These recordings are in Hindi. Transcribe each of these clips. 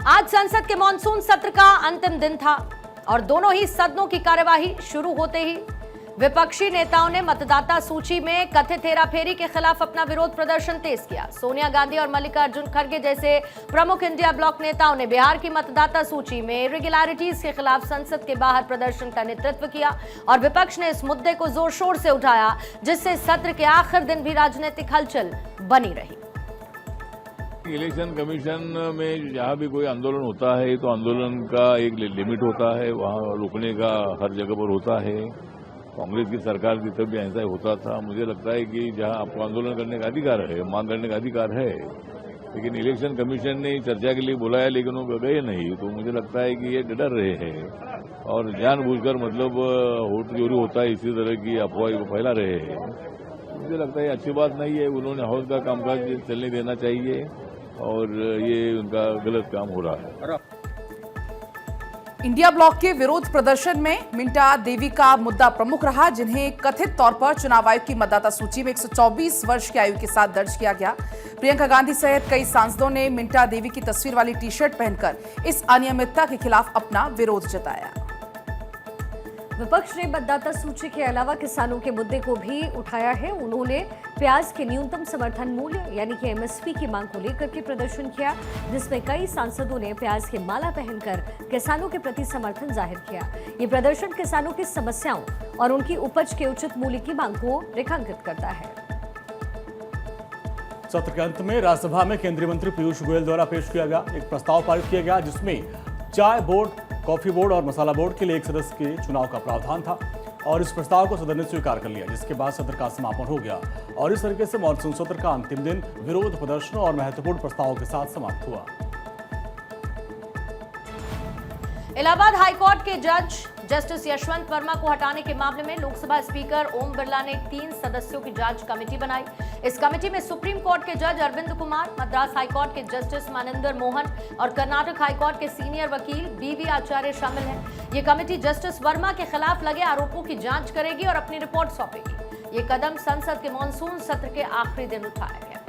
आज संसद के मॉनसून सत्र का अंतिम दिन था और दोनों ही सदनों की कार्यवाही शुरू होते ही विपक्षी नेताओं ने मतदाता सूची में कथित हेराफेरी के खिलाफ अपना विरोध प्रदर्शन तेज किया। सोनिया गांधी और मल्लिकार्जुन खड़गे जैसे प्रमुख इंडिया ब्लॉक नेताओं ने बिहार की मतदाता सूची में इरेगुलरिटीज के खिलाफ संसद के बाहर प्रदर्शन का नेतृत्व किया और विपक्ष ने इस मुद्दे को जोर शोर से उठाया, जिससे सत्र के आखिर दिन भी राजनीतिक हलचल बनी रही। इलेक्शन कमीशन में जहाँ भी कोई आंदोलन होता है तो आंदोलन का एक लिमिट होता है, वहाँ रुकने का हर जगह पर होता है। कांग्रेस की सरकार की तब भी ऐसा ही होता था। मुझे लगता है कि जहाँ आपको आंदोलन करने का अधिकार है, मांग करने का अधिकार है, लेकिन इलेक्शन कमीशन ने चर्चा के लिए बुलाया लेकिन वो गए नहीं, तो मुझे लगता है कि ये डर रहे हैं और जानबूझकर मतलब वोट चोरी होता है इसी तरह की अफवाह फैला रहे हैं। मुझे लगता है अच्छी बात नहीं है। उन्होंने हाउस का कामकाज चलने देना चाहिए और ये उनका गलत काम हो रहा है। इंडिया ब्लॉक के विरोध प्रदर्शन में मिंटा देवी का मुद्दा प्रमुख रहा, जिन्हें कथित तौर पर चुनाव आयोग की मतदाता सूची में 124 वर्ष की आयु के साथ दर्ज किया गया। प्रियंका गांधी सहित कई सांसदों ने मिंटा देवी की तस्वीर वाली टी शर्ट पहनकर इस अनियमितता के खिलाफ अपना विरोध जताया। विपक्ष ने मतदाता सूची के अलावा किसानों के मुद्दे को भी उठाया है। उन्होंने प्याज के न्यूनतम समर्थन मूल्य यानी कि एमएसपी की मांग को लेकर के प्रदर्शन किया, जिसमें कई सांसदों ने प्याज की माला पहनकर किसानों के प्रति समर्थन जाहिर किया। ये प्रदर्शन किसानों की समस्याओं और उनकी उपज के उचित मूल्य की मांग को रेखांकित करता है। सत्र के अंत में राज्यसभा में केंद्रीय मंत्री पीयूष गोयल द्वारा पेश किया गया एक प्रस्ताव पारित किया गया, जिसमें चाय बोर्ड, कॉफी बोर्ड और मसाला बोर्ड के लिए एक सदस्य के चुनाव का प्रावधान था और इस प्रस्ताव को सदन ने स्वीकार कर लिया, जिसके बाद सत्र का समापन हो गया और इस तरीके से मॉनसून सत्र का अंतिम दिन विरोध प्रदर्शनों और महत्वपूर्ण प्रस्तावों के साथ समाप्त हुआ। इलाहाबाद हाईकोर्ट के जज जस्टिस यशवंत वर्मा को हटाने के मामले में लोकसभा स्पीकर ओम बिरला ने 3 सदस्यों की जांच कमेटी बनाई। इस कमेटी में सुप्रीम कोर्ट के जज अरविंद कुमार, मद्रास हाईकोर्ट के जस्टिस मानिंदर मोहन और कर्नाटक हाईकोर्ट के सीनियर वकील बीवी आचार्य शामिल हैं। ये कमेटी जस्टिस वर्मा के खिलाफ लगे आरोपों की जांच करेगी और अपनी रिपोर्ट सौंपेगी। ये कदम संसद के मॉनसून सत्र के आखिरी दिन उठाया गया।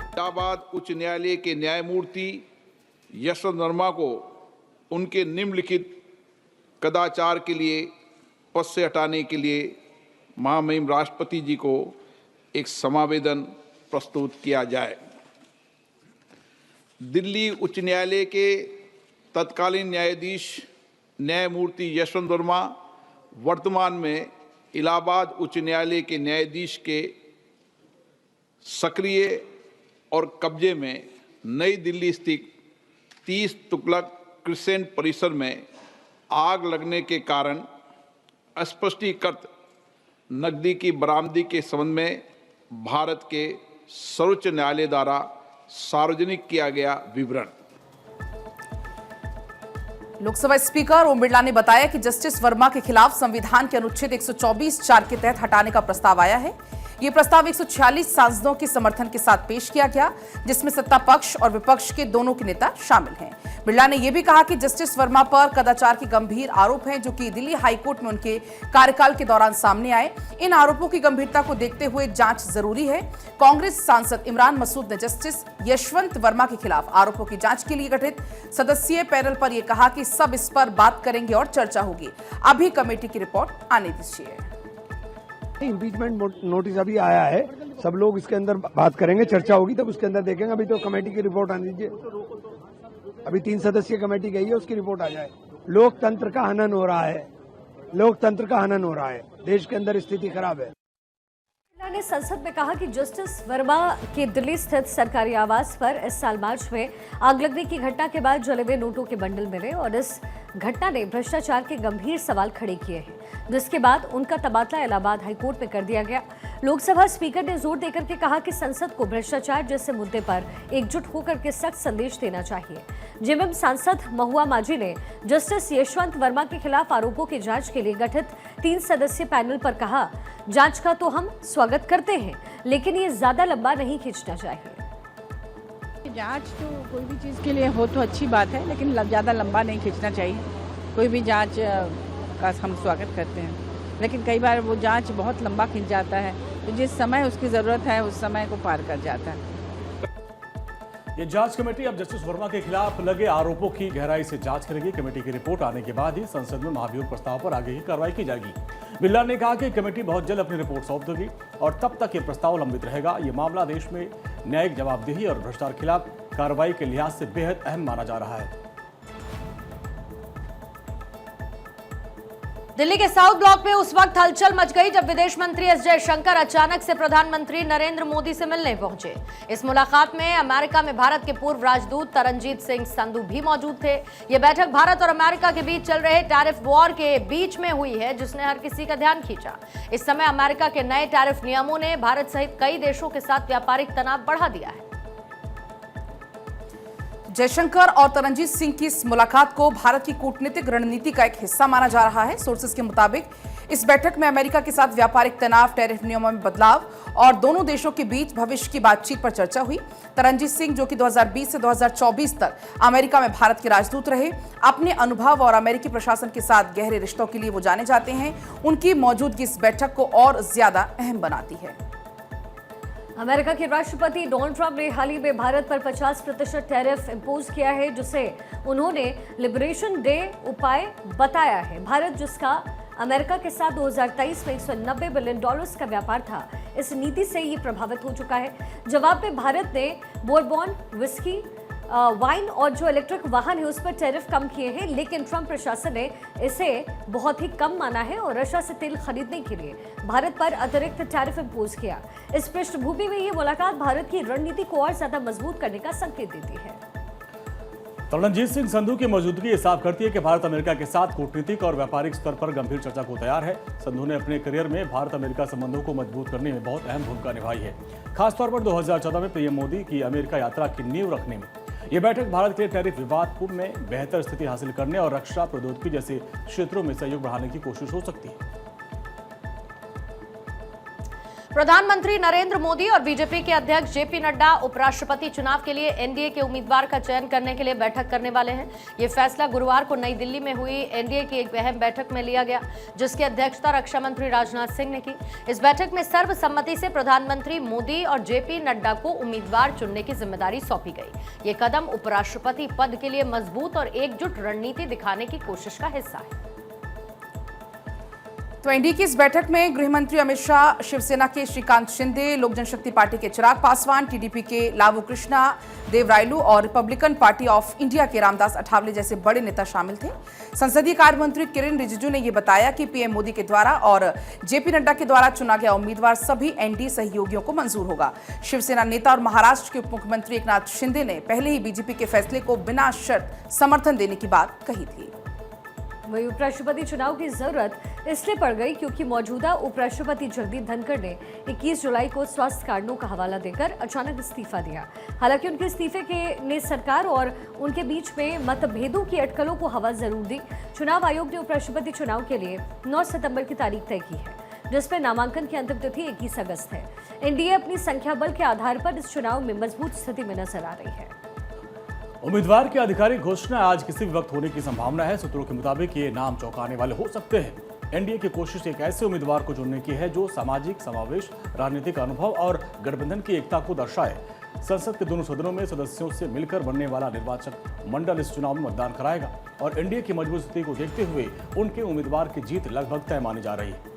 इलाहाबाद उच्च न्यायालय के न्यायमूर्ति यशवंत वर्मा को उनके निम्नलिखित कदाचार के लिए पद से हटाने के लिए महामहिम राष्ट्रपति जी को एक समावेदन प्रस्तुत किया जाए। दिल्ली उच्च न्यायालय के तत्कालीन न्यायाधीश न्यायमूर्ति यशवंत वर्मा वर्तमान में इलाहाबाद उच्च न्यायालय के न्यायाधीश के सक्रिय और कब्जे में नई दिल्ली स्थित 30 तुगलक क्रिसेंट परिसर में आग लगने के कारण अस्पष्टीकृत नकदी की बरामदगी के संबंध में भारत के सर्वोच्च न्यायालय द्वारा सार्वजनिक किया गया विवरण। लोकसभा स्पीकर ओम बिरला ने बताया कि जस्टिस वर्मा के खिलाफ संविधान के अनुच्छेद 124(4) के तहत हटाने का प्रस्ताव आया है। ये प्रस्ताव 146 सांसदों के समर्थन के साथ पेश किया गया, जिसमें सत्ता पक्ष और विपक्ष के दोनों के नेता शामिल हैं। बिरला ने यह भी कहा कि जस्टिस वर्मा पर कदाचार के गंभीर आरोप हैं, जो कि दिल्ली हाईकोर्ट में उनके कार्यकाल के दौरान सामने आए। इन आरोपों की गंभीरता को देखते हुए जांच जरूरी है। कांग्रेस सांसद इमरान मसूद ने जस्टिस यशवंत वर्मा के खिलाफ आरोपों की जांच के लिए गठित सदस्यीय पैनल पर यह कहा कि सब इस पर बात करेंगे और चर्चा होगी। अभी कमेटी की रिपोर्ट आने दीजिए। इम्पीचमेंट नोटिस अभी आया है, सब लोग इसके अंदर बात करेंगे, चर्चा होगी तब उसके अंदर देखेंगे। अभी तो कमेटी की रिपोर्ट आने दीजिए। अभी 3 सदस्यीय कमेटी गई है, उसकी रिपोर्ट आ जाए। लोकतंत्र का हनन हो रहा है, लोकतंत्र का हनन हो रहा है, देश के अंदर स्थिति खराब है। ने संसद में कहा कि जस्टिस वर्मा के दिल्ली स्थित सरकारी आवास पर इस साल मार्च में आग लगने की घटना के बाद जले हुए नोटों के बंडल मिले और इस घटना ने भ्रष्टाचार के गंभीर सवाल खड़े किए हैं, जिसके बाद उनका तबादला इलाहाबाद हाईकोर्ट में कर दिया गया। लोकसभा स्पीकर ने जोर देकर के कहा कि संसद को भ्रष्टाचार जैसे मुद्दे पर एकजुट होकर के सख्त संदेश देना चाहिए। जेएमएम सांसद महुआ माझी ने जस्टिस यशवंत वर्मा के खिलाफ आरोपों की जांच के लिए गठित 3 सदस्यीय पैनल पर कहा, जांच का तो हम स्वागत करते हैं, लेकिन ये ज्यादा लंबा नहीं खींचना चाहिए। जांच तो कोई भी चीज़ के लिए हो तो अच्छी बात है, लेकिन ज़्यादा लंबा नहीं खींचना चाहिए। कोई भी जांच का हम स्वागत करते हैं, लेकिन कई बार वो जांच बहुत लंबा खींच जाता है, तो जिस समय उसकी ज़रूरत है उस समय को पार कर जाता है। ये जांच कमेटी अब जस्टिस वर्मा के खिलाफ लगे आरोपों की गहराई से जांच करेगी। कमेटी की रिपोर्ट आने के बाद ही संसद में महाभियोग प्रस्ताव पर आगे की कार्रवाई की जाएगी। बिरला ने कहा कि कमेटी बहुत जल्द अपनी रिपोर्ट सौंप देगी और तब तक ये प्रस्ताव लंबित रहेगा। ये मामला देश में न्यायिक जवाबदेही और भ्रष्टाचार खिलाफ कार्रवाई के लिहाज से बेहद अहम माना जा रहा है। दिल्ली के साउथ ब्लॉक में उस वक्त हलचल मच गई जब विदेश मंत्री एस जयशंकर अचानक से प्रधानमंत्री नरेंद्र मोदी से मिलने पहुंचे। इस मुलाकात में अमेरिका में भारत के पूर्व राजदूत तरनजीत सिंह संधू भी मौजूद थे। ये बैठक भारत और अमेरिका के बीच चल रहे टैरिफ वॉर के बीच में हुई है, जिसने हर किसी का ध्यान खींचा। इस समय अमेरिका के नए टैरिफ नियमों ने भारत सहित कई देशों के साथ व्यापारिक तनाव बढ़ा दिया है। जयशंकर और तरनजीत सिंह की इस मुलाकात को भारत की कूटनीतिक रणनीति का एक हिस्सा माना जा रहा है। सोर्सेज के मुताबिक इस बैठक में अमेरिका के साथ व्यापारिक तनाव, टैरिफ नियमों में बदलाव और दोनों देशों के बीच भविष्य की बातचीत पर चर्चा हुई। तरनजीत सिंह, जो कि 2020 से 2024 तक अमेरिका में भारत के राजदूत रहे, अपने अनुभव और अमेरिकी प्रशासन के साथ गहरे रिश्तों के लिए वो जाने जाते हैं। उनकी मौजूदगी इस बैठक को और ज्यादा अहम बनाती है। अमेरिका के राष्ट्रपति डोनाल्ड ट्रंप ने हाल ही में भारत पर 50% टैरिफ इंपोज किया है, जिसे उन्होंने लिबरेशन डे उपाय बताया है। भारत, जिसका अमेरिका के साथ 2023 में $190 बिलियन का व्यापार था, इस नीति से ही प्रभावित हो चुका है। जवाब में भारत ने बोरबॉन, विस्की, वाइन और जो इलेक्ट्रिक वाहन है उस पर टैरिफ कम किए हैं, लेकिन ट्रंप प्रशासन ने इसे बहुत ही कम माना है और रशिया से तेल खरीदने के लिए भारत पर अतिरिक्त टैरिफ इंपोज किया। इस पृष्ठभूमि में ये मुलाकात भारत की रणनीति को और ज्यादा मजबूत करने का संकेत देती है। तरनजीत सिंह संधू की मौजूदगी ये साफ करती है कि भारत अमेरिका के साथ कूटनीतिक और व्यापारिक स्तर पर गंभीर चर्चा को तैयार है। संधू ने अपने करियर में भारत अमेरिका संबंधों को मजबूत करने में बहुत अहम भूमिका निभाई है, खासतौर पर 2014 में पीएम मोदी की अमेरिका यात्रा की नींव रखने में। ये बैठक भारत के लिए टैरिफ विवाद में बेहतर स्थिति हासिल करने और रक्षा प्रौद्योगिकी जैसे क्षेत्रों में सहयोग बढ़ाने की कोशिश हो सकती है। प्रधानमंत्री नरेंद्र मोदी और बीजेपी के अध्यक्ष जेपी नड्डा उपराष्ट्रपति चुनाव के लिए एनडीए के उम्मीदवार का चयन करने के लिए बैठक करने वाले हैं। ये फैसला गुरुवार को नई दिल्ली में हुई एनडीए की एक अहम बैठक में लिया गया, जिसकी अध्यक्षता रक्षा मंत्री राजनाथ सिंह ने की। इस बैठक में सर्वसम्मति से प्रधानमंत्री मोदी और जेपी नड्डा को उम्मीदवार चुनने की जिम्मेदारी सौंपी गई। ये कदम उपराष्ट्रपति पद के लिए मजबूत और एकजुट रणनीति दिखाने की कोशिश का हिस्सा है। तो एनडीए की इस बैठक में गृह मंत्री अमित शाह, शिवसेना के श्रीकांत शिंदे, लोक जनशक्ति पार्टी के चिराग पासवान, टीडीपी के लावू कृष्णा देवरायलू और रिपब्लिकन पार्टी ऑफ इंडिया के रामदास अठावले जैसे बड़े नेता शामिल थे। संसदीय कार्य मंत्री किरेन रिजिजू ने यह बताया कि पीएम मोदी के द्वारा और जेपी नड्डा के द्वारा चुना गया उम्मीदवार सभी एनडीए सहयोगियों को मंजूर होगा। शिवसेना नेता और महाराष्ट्र के उप मुख्यमंत्री एकनाथ शिंदे ने पहले ही बीजेपी के फैसले को बिना शर्त समर्थन देने की बात कही थी। वही उपराष्ट्रपति चुनाव की जरूरत इसलिए पड़ गई क्योंकि मौजूदा उपराष्ट्रपति जगदीप धनखड़ ने 21 जुलाई को स्वास्थ्य कारणों का हवाला देकर अचानक इस्तीफा दिया। हालांकि उनके इस्तीफे ने सरकार और उनके बीच में मतभेदों की अटकलों को हवा जरूर दी। चुनाव आयोग ने उपराष्ट्रपति चुनाव के लिए 9 सितंबर की तारीख तय की है, जिसमें नामांकन की अंतिम तिथि 21 अगस्त है। एनडीए अपनी संख्या बल के आधार पर इस चुनाव में मजबूत स्थिति में नजर आ रही है। उम्मीदवार की आधिकारिक घोषणा आज किसी भी वक्त होने की संभावना है। सूत्रों के मुताबिक ये नाम चौंकाने वाले हो सकते हैं। एनडीए की कोशिश एक ऐसे उम्मीदवार को चुनने की है जो सामाजिक समावेश, राजनीतिक अनुभव और गठबंधन की एकता को दर्शाए। संसद के दोनों सदनों में सदस्यों से मिलकर बनने वाला निर्वाचक मंडल इस चुनाव में मतदान कराएगा और एनडीए की मजबूत स्थिति को देखते हुए उनके उम्मीदवार की जीत लगभग तय मानी जा रही है।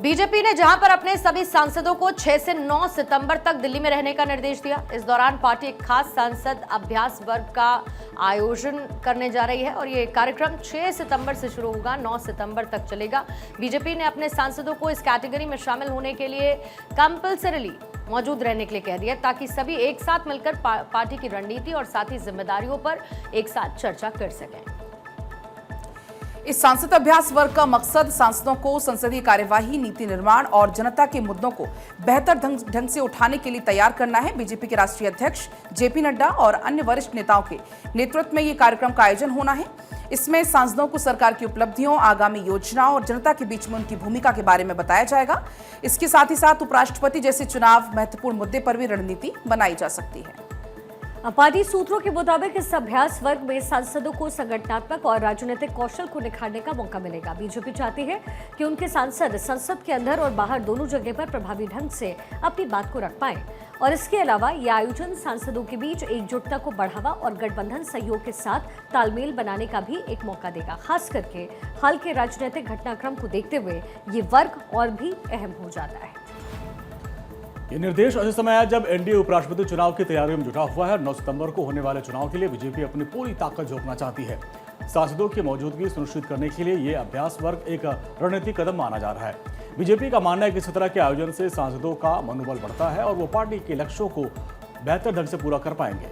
बीजेपी ने जहां पर अपने सभी सांसदों को 6 से 9 सितंबर तक दिल्ली में रहने का निर्देश दिया, इस दौरान पार्टी एक खास सांसद अभ्यास वर्ग का आयोजन करने जा रही है और ये कार्यक्रम 6 सितंबर से शुरू होगा, 9 सितंबर तक चलेगा। बीजेपी ने अपने सांसदों को इस कैटेगरी में शामिल होने के लिए कंपल्सरीली मौजूद रहने के लिए कह दिया, ताकि सभी एक साथ मिलकर पार्टी की रणनीति और साथ ही जिम्मेदारियों पर एक साथ चर्चा कर सकें। इस सांसद अभ्यास वर्ग का मकसद सांसदों को संसदीय कार्यवाही, नीति निर्माण और जनता के मुद्दों को बेहतर ढंग से उठाने के लिए तैयार करना है। बीजेपी के राष्ट्रीय अध्यक्ष जेपी नड्डा और अन्य वरिष्ठ नेताओं के नेतृत्व में ये कार्यक्रम का आयोजन होना है। इसमें सांसदों को सरकार की उपलब्धियों, आगामी योजनाओं और जनता के बीच में उनकी भूमिका के बारे में बताया जाएगा। इसके साथ ही साथ उपराष्ट्रपति जैसे चुनाव महत्वपूर्ण मुद्दे पर भी रणनीति बनाई जा सकती है। पार्टी सूत्रों के मुताबिक इस अभ्यास वर्ग में सांसदों को संगठनात्मक और राजनीतिक कौशल को निखारने का मौका मिलेगा। बीजेपी चाहती है कि उनके सांसद संसद के अंदर और बाहर दोनों जगह पर प्रभावी ढंग से अपनी बात को रख पाएं और इसके अलावा ये आयोजन सांसदों के बीच एकजुटता को बढ़ावा और गठबंधन सहयोग के साथ तालमेल बनाने का भी एक मौका देगा। खास करके हाल के राजनीतिक घटनाक्रम को देखते हुए ये वर्ग और भी अहम हो जाता है। ये निर्देश ऐसे समय आया जब एनडीए उपराष्ट्रपति चुनाव की तैयारियों में जुटा हुआ है। 9 सितंबर को होने वाले चुनाव के लिए बीजेपी अपनी पूरी ताकत झोंकना चाहती है। सांसदों की मौजूदगी सुनिश्चित करने के लिए ये अभ्यास वर्ग एक रणनीतिक कदम माना जा रहा है। बीजेपी का मानना है कि इस तरह के आयोजन से सांसदों का मनोबल बढ़ता है और वो पार्टी के लक्ष्यों को बेहतर ढंग से पूरा कर पाएंगे।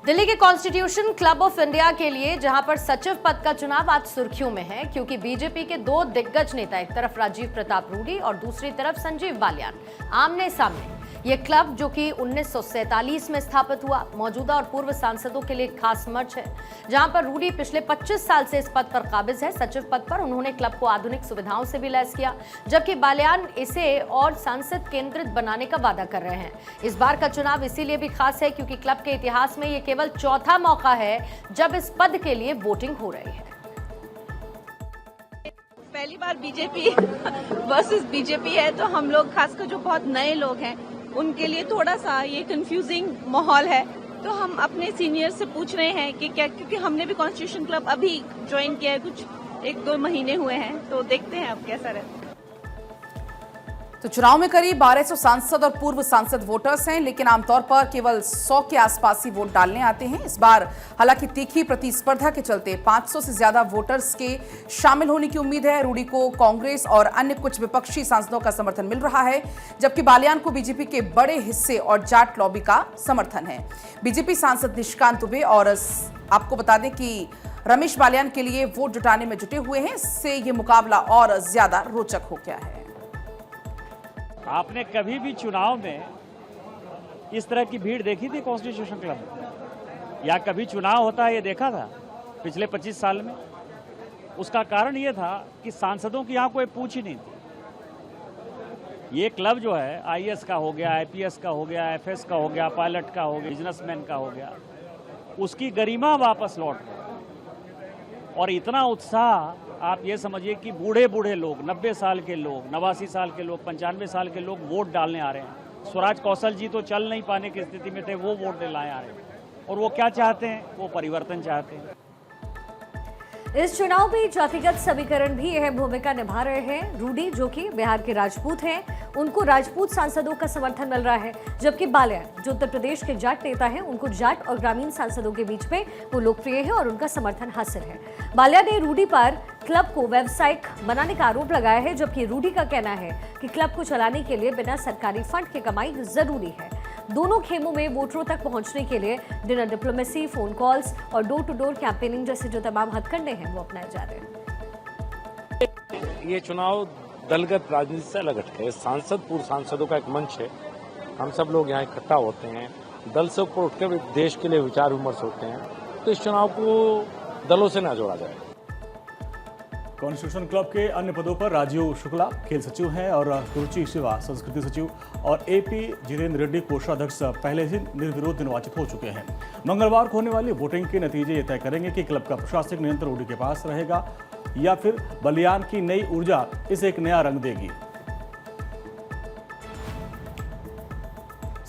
दिल्ली के कॉन्स्टिट्यूशन क्लब ऑफ इंडिया के लिए जहां पर सचिव पद का चुनाव आज सुर्खियों में है, क्योंकि बीजेपी के 2 दिग्गज नेता, एक तरफ राजीव प्रताप रूडी और दूसरी तरफ संजीव बालियान, आमने सामने। ये क्लब जो कि 1947 में स्थापित हुआ, मौजूदा और पूर्व सांसदों के लिए खास मंच है, जहां पर रूडी पिछले 25 साल से इस पद पर काबिज है। सचिव पद पर उन्होंने क्लब को आधुनिक सुविधाओं से भी लैस किया, जबकि बालियान इसे और सांसद केंद्रित बनाने का वादा कर रहे हैं। इस बार का चुनाव इसीलिए भी खास है क्योंकि क्लब के इतिहास में ये केवल चौथा मौका है जब इस पद के लिए वोटिंग हो रही है। पहली बार बीजेपी वर्सेस बीजेपी है, तो हम लोग खासकर जो बहुत नए लोग हैं उनके लिए थोड़ा सा ये कंफ्यूजिंग माहौल है। तो हम अपने सीनियर से पूछ रहे हैं कि क्या, क्योंकि हमने भी कॉन्स्टिट्यूशन क्लब अभी ज्वाइन किया है, कुछ 1-2 महीने हुए हैं, तो देखते हैं अब कैसा रहता है। तो चुनाव में करीब 1200 सांसद और पूर्व सांसद वोटर्स हैं, लेकिन आमतौर पर केवल 100 के आसपास ही वोट डालने आते हैं। इस बार हालांकि तीखी प्रतिस्पर्धा के चलते 500 से ज्यादा वोटर्स के शामिल होने की उम्मीद है। रूडी को कांग्रेस और अन्य कुछ विपक्षी सांसदों का समर्थन मिल रहा है, जबकि बालियान को बीजेपी के बड़े हिस्से और जाट लॉबी का समर्थन है। बीजेपी सांसद निशिकांत दुबे और आपको बता दें कि रमेश बालियान के लिए वोट जुटाने में जुटे हुए हैं। इससे ये मुकाबला और ज्यादा रोचक हो गया है। आपने कभी भी चुनाव में इस तरह की भीड़ देखी थी कॉन्स्टिट्यूशन क्लब में? या कभी चुनाव होता है ये देखा था पिछले 25 साल में? उसका कारण ये था कि सांसदों की यहाँ कोई पूछ ही नहीं थी। ये क्लब जो है आईएएस का हो गया, आईपीएस का हो गया, एफएस का हो गया, पायलट का हो गया, बिजनेसमैन का हो गया, उसकी गरिमा वापस लौट गई। और इतना उत्साह, आप ये समझिए कि बूढ़े बूढ़े लोग, 90 साल के लोग, 89 साल के लोग, 95 साल के लोग वोट डालने आ रहे हैं। स्वराज कौशल जी तो चल नहीं पाने की स्थिति में थे, वो वोट दिलाने आ रहे हैं। और वो क्या चाहते हैं? वो परिवर्तन चाहते हैं। इस चुनाव में जातिगत समीकरण भी अहम भूमिका निभा रहे हैं। रूडी जो कि बिहार के राजपूत हैं, उनको राजपूत सांसदों का समर्थन मिल रहा है, जबकि बालियान जो उत्तर प्रदेश के जाट नेता हैं, उनको जाट और ग्रामीण सांसदों के बीच में वो लोकप्रिय है और उनका समर्थन हासिल है। बालियान ने रूडी पर क्लब को व्यवसायिक बनाने का आरोप लगाया है, जबकि रूडी का कहना है कि क्लब को चलाने के लिए बिना सरकारी फंड के कमाई जरूरी है। दोनों खेमों में वोटरों तक पहुंचने के लिए डिनर डिप्लोमेसी, फोन कॉल्स और डोर टू डोर कैंपेनिंग जैसे जो तमाम हथकंडे हैं वो अपनाए जा रहे हैं। ये चुनाव दलगत राजनीति से अलग हटके सांसद, पूर्व सांसदों का एक मंच है। हम सब लोग यहाँ इकट्ठा होते हैं, दल से ऊपर उठकर देश के लिए विचार विमर्श होते हैं। तो इस चुनाव को दलों से ना जोड़ा जाए। कॉन्स्टिट्यूशन क्लब के अन्य पदों पर राजीव शुक्ला खेल सचिव हैं और रुचि शिवा संस्कृति सचिव और एपी जितेंद्र रेड्डी कोषाध्यक्ष पहले ही निर्विरोध निर्वाचित हो चुके हैं। मंगलवार को होने वाली वोटिंग के नतीजे ये तय करेंगे कि क्लब का प्रशासनिक नियंत्रण रूडी के पास रहेगा या फिर बालियान की नई ऊर्जा इसे एक नया रंग देगी।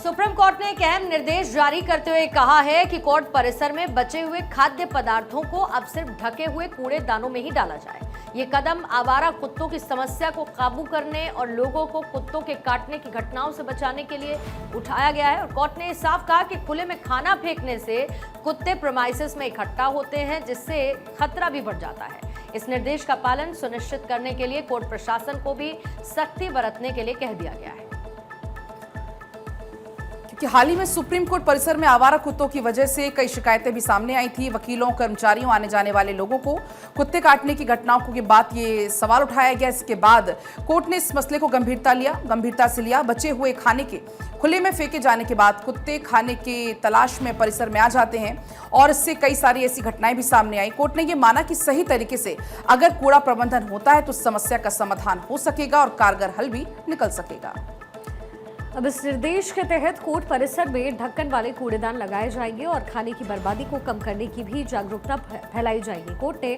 सुप्रीम कोर्ट ने एक अहम निर्देश जारी करते हुए कहा है कि कोर्ट परिसर में बचे हुए खाद्य पदार्थों को अब सिर्फ ढके हुए कूड़ेदानों में ही डाला जाए। ये कदम आवारा कुत्तों की समस्या को काबू करने और लोगों को कुत्तों के काटने की घटनाओं से बचाने के लिए उठाया गया है। और कोर्ट ने साफ कहा कि खुले में खाना फेंकने से कुत्ते प्रेमाइसेस में इकट्ठा होते हैं, जिससे खतरा भी बढ़ जाता है। इस निर्देश का पालन सुनिश्चित करने के लिए कोर्ट प्रशासन को भी सख्ती बरतने के लिए कह दिया गया है। कि हाल ही में सुप्रीम कोर्ट परिसर में आवारा कुत्तों की वजह से कई शिकायतें भी सामने आई थी। वकीलों, कर्मचारियों, आने जाने वाले लोगों को कुत्ते काटने की घटनाओं के बाद ये सवाल उठाया गया। इसके बाद कोर्ट ने इस मसले को गंभीरता से लिया। बचे हुए खाने के खुले में फेंके जाने के बाद कुत्ते खाने के तलाश में परिसर में आ जाते हैं और इससे कई सारी ऐसी घटनाएं भी सामने आई। कोर्ट ने ये माना कि सही तरीके से अगर कूड़ा प्रबंधन होता है तो समस्या का समाधान हो सकेगा और कारगर हल भी निकल सकेगा। अब इस निर्देश के तहत कोर्ट परिसर में ढक्कन वाले कूड़ेदान लगाए जाएंगे और खाने की बर्बादी को कम करने की भी जागरूकता फैलाई जाएगी। कोर्ट ने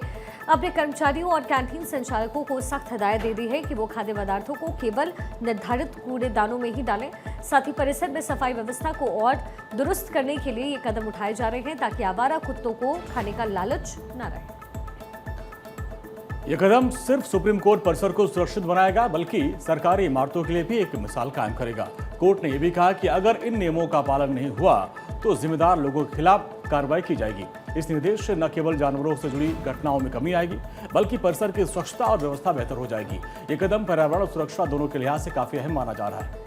अपने कर्मचारियों और कैंटीन संचालकों को सख्त हिदायत दे दी है कि वो खाद्य पदार्थों को केवल निर्धारित कूड़ेदानों में ही डालें। साथ ही परिसर में सफाई व्यवस्था को और दुरुस्त करने के लिए ये कदम उठाए जा रहे हैं ताकि आवारा कुत्तों को खाने का लालच न रहे। यह कदम सिर्फ सुप्रीम कोर्ट परिसर को सुरक्षित बनाएगा, बल्कि सरकारी इमारतों के लिए भी एक मिसाल कायम करेगा। कोर्ट ने यह भी कहा कि अगर इन नियमों का पालन नहीं हुआ तो जिम्मेदार लोगों के खिलाफ कार्रवाई की जाएगी। इस निर्देश से न केवल जानवरों से जुड़ी घटनाओं में कमी आएगी, बल्कि परिसर की स्वच्छता और व्यवस्था बेहतर हो जाएगी। ये कदम पर्यावरण और सुरक्षा दोनों के लिहाज से काफी अहम माना जा रहा है।